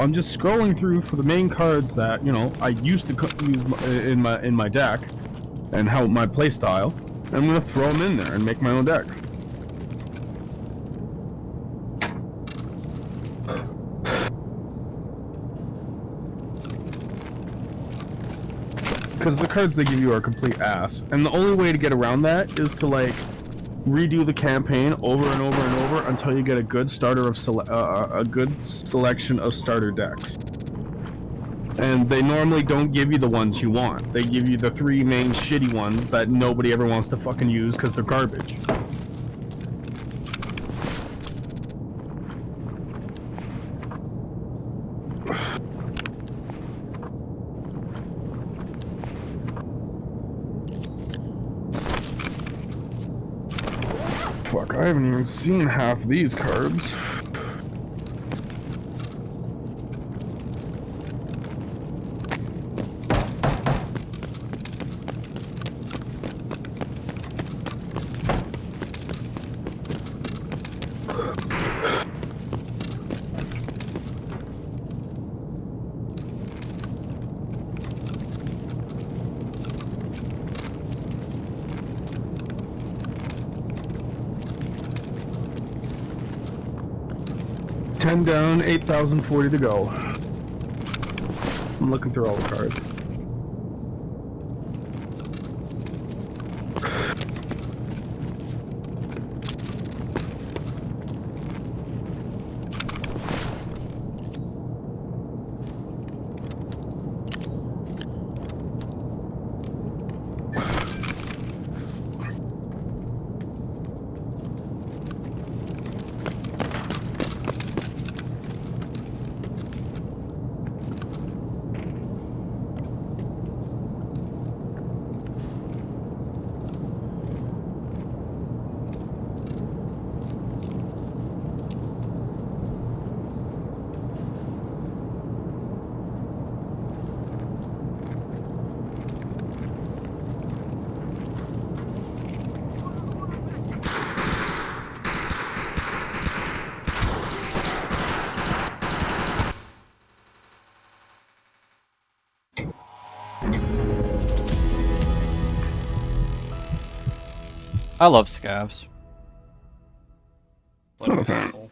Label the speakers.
Speaker 1: I'm just scrolling through for the main cards that, you know, I used to use in my deck and how my play style. I'm gonna throw them in there and make my own deck. Because the cards they give you are complete ass, and the only way to get around that is to like redo the campaign over and over and over until you get a good starter of a good selection of starter decks. And they normally don't give you the ones you want. They give you the 3 main shitty ones that nobody ever wants to fucking use because they're garbage. Fuck, I haven't even seen half these cards. $10 down, 8,040 to go. I'm looking through all the cards.
Speaker 2: I love Scavs.
Speaker 1: Not a fan.